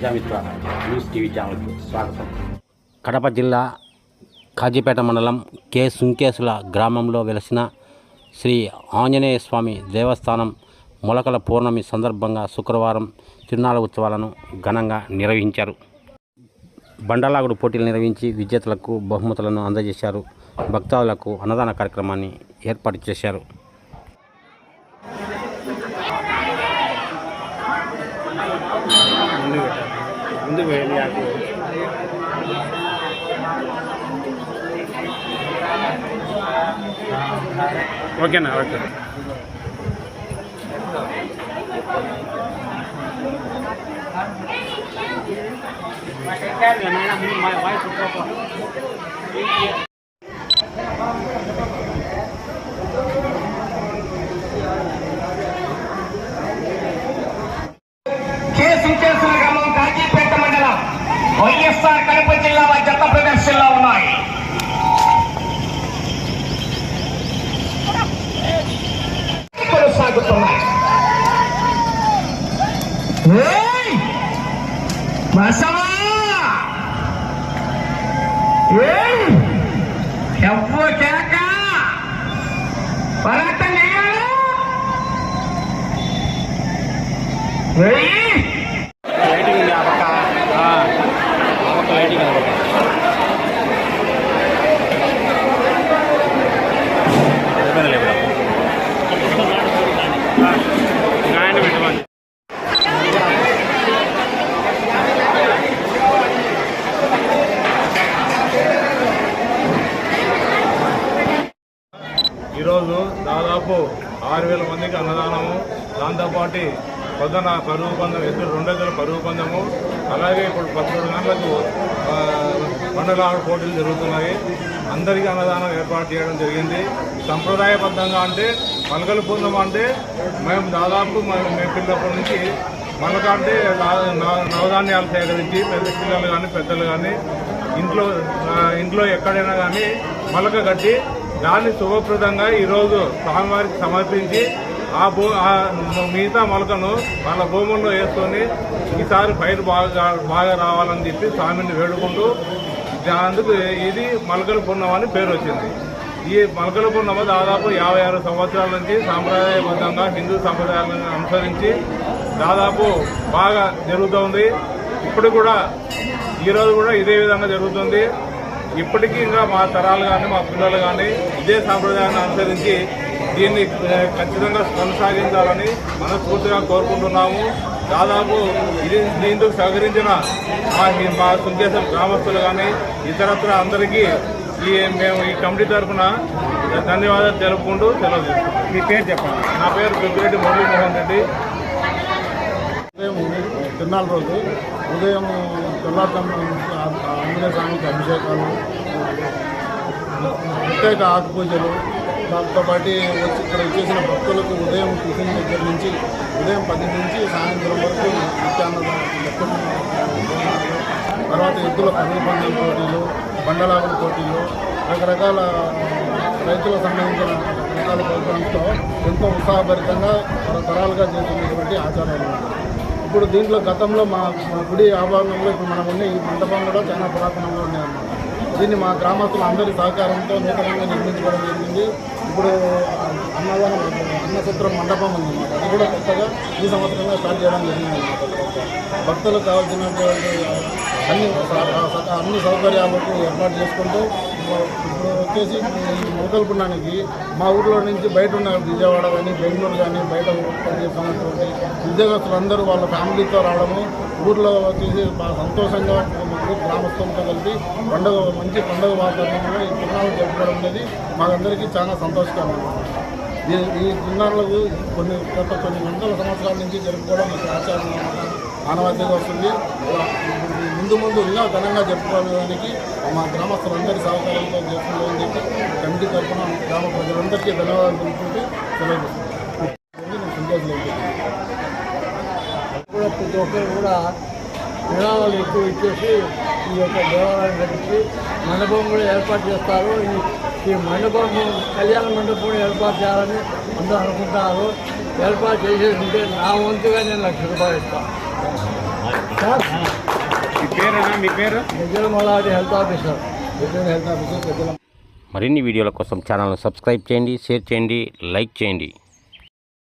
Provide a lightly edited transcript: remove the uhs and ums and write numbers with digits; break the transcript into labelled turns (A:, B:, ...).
A: Prajamitra news TV ఛానల్కు స్వాగతం. కడప జిల్లా కాజీపేట మండలం కె సుంకేసుల గ్రామంలో వెలసిన శ్రీ ఆంజనేయ స్వామి దేవస్థానం మొలకల పౌర్ణమి సందర్భంగా శుక్రవారం తిరునాళ్ళ ఉత్సవాలను ఘనంగా నిర్వహించారు. బండలాగుడు పోటీలు నిర్వహించి విజేతలకు బహుమతులను అందజేశారు. భక్తాదులకు అన్నదాన కార్యక్రమాన్ని ఏర్పాటు చేశారు.
B: ఓకేనా ఓకే
C: గ్రామం కాజీపేట మండలం వైఎస్ఆర్ కడప జిల్లా జత ప్రదర్శనలో ఉన్నాయి. కొనసాగుతున్నాయి. పోరాటం చేయాలి.
B: ఈరోజు దాదాపు 6,000 మందికి అన్నదానము, దాంతోపాటు పొద్దున పరుగు పందెం, ఎదురు 2 ఎద్దుల పరుగు పందెము, అలాగే ఇప్పుడు 11 గంటలకు బండలాగుడు పోటీలు జరుగుతున్నాయి. అందరికీ అన్నదానం ఏర్పాటు చేయడం జరిగింది. సంప్రదాయబద్ధంగా అంటే మలకల పూర్ణం అంటే మేము దాదాపు మేము పిల్లప్పటి నుంచి మలక అంటే నవధాన్యాలు సేకరించి పిల్లలు కానీ పెద్దలు కానీ ఇంట్లో ఎక్కడైనా కానీ మలక కట్టి దాన్ని శుభప్రదంగా ఈరోజు స్వామివారికి సమర్పించి మిగతా మొలకను వాళ్ళ భూముల్లో వేసుకొని ఈసారి పైరు బాగా రావాలని చెప్పి స్వామిని వేడుకుంటూ అందుకు ఇది మలకల పూర్ణం అని పేరు వచ్చింది. ఈ మలకల పూర్ణమ దాదాపు 56 సంవత్సరాల నుంచి సాంప్రదాయబద్ధంగా హిందూ సంప్రదాయాలను అనుసరించి దాదాపు బాగా జరుగుతుంది. ఇప్పుడు కూడా ఈరోజు కూడా ఇదే విధంగా జరుగుతుంది. ఇప్పటికీ ఇంకా మా తరాలు కానీ మా పిల్లలు కానీ ఇదే సాంప్రదాయాన్ని అనుసరించి దీన్ని ఖచ్చితంగా కొనసాగించాలని మనస్ఫూర్తిగా కోరుకుంటున్నాము. దాదాపు దీంతో సహకరించిన మా సుంకేశ్వర గ్రామస్తులు కానీ ఇతరత్ర అందరికీ మేము ఈ కమిటీ తరఫున ధన్యవాదాలు తెలుపుకుంటూ సెలవు చేస్తున్నాం. మీ పేరు చెప్పండి. నా పేరు పెద్దిరెడ్డి మురళీమోహన్ రెడ్డి.
D: ఉదయం తిరునాళ్ళ రోజు ఉదయం తెల్లారుజామున ఆంజనేయ స్వామికి అభిషేకాలు, ప్రత్యేక ఆకు పూజలు, దాంతోపాటు ఇక్కడ వచ్చేసిన భక్తులకు ఉదయం టిఫిన్ దగ్గర నుంచి ఉదయం 10 నుంచి సాయంత్రం వరకు నిత్యాన్నదానం, తర్వాత ఎద్దుల పరుగు పందెం పోటీలు, బండలాగుల పోటీలు, రకరకాల రైతులకు సంబంధించిన రకాల ప్రోగ్రామ్స్తో ఎంతో ఉత్సాహభరితంగా తరతరాలుగా చేస్తున్నటువంటి ఆచారాలు. ఇప్పుడు దీంట్లో గతంలో మా గుడి ఆభరణంలో ఇప్పుడు మనం ఉన్న ఈ మండపం కూడా చాలా పురాతనంగా ఉన్నాయన్నమాట. దీన్ని మా గ్రామస్తుల అందరి సహకారంతో నూతనంగా నిర్మించుకోవడం జరిగింది. ఇప్పుడు అన్నసూత్రం మండపం ఉందన్నమాట. అది కూడా కొత్తగా ఈ సంవత్సరంగా స్టార్ట్ చేయడం జరిగిందన్నమాట. భక్తులకు కావాల్సినటువంటి అన్ని సౌకర్యాలకు ఏర్పాటు చేసుకుంటూ ఇప్పుడు వచ్చేసి ఈ మొలకల పుణ్యానికి మా ఊర్లో నుంచి బయట ఉన్న విజయవాడ కానీ బెంగళూరు కానీ బయట పనిచేస్తున్నటువంటి ఉద్యోగస్తులందరూ వాళ్ళ ఫ్యామిలీతో రావడము, ఊర్లో వచ్చేసి బాగా సంతోషంగా గ్రామస్తులతో కలిపి మంచి పండుగ వాతావరణంలో ఈ తిరునాళ్ళు జరుపుకోవడం అనేది మాకందరికీ చాలా సంతోషకరం. ఈ తిరునాళ్ళకు కొన్ని వందల సంవత్సరాల నుంచి జరుపుకోవడం ఒక ఆచారం ఆనవాయితీగా వస్తుంది. ముందు ఇంకా ఘనంగా జరుపుకోవడానికి మా గ్రామస్తులందరి సహకారంతో జరుపుకోవాలని చెప్పి కమిటీ తరఫున గ్రామ ప్రజలందరికీ ధన్యవాదాలు తెలుపుకుంటూ సెలవు నేను సంతోషంలో
E: కూడా ప్రతి ఒక్కరు కూడా విరాళాలు ఎక్కువ ఇచ్చేసి ఈ యొక్క దేవాలయం కట్టించి మండపం కూడా ఏర్పాటు చేస్తారు. ఈ మండపం కళ్యాణ మండపం ఏర్పాటు చేయాలని అందరూ అనుకుంటున్నారు. ఏర్పాటు చేసేది ఉంటే నా వంతుగా నేను 1,00,000 రూపాయలు ఇస్తాను.
B: మీ పేరేనా మీ పేరు
E: పెద్దల మొదటి హెల్త్ ఆఫీసర్.
A: మరిన్ని వీడియోల కోసం ఛానల్ను సబ్స్క్రైబ్ చేయండి, షేర్ చేయండి, లైక్ చేయండి.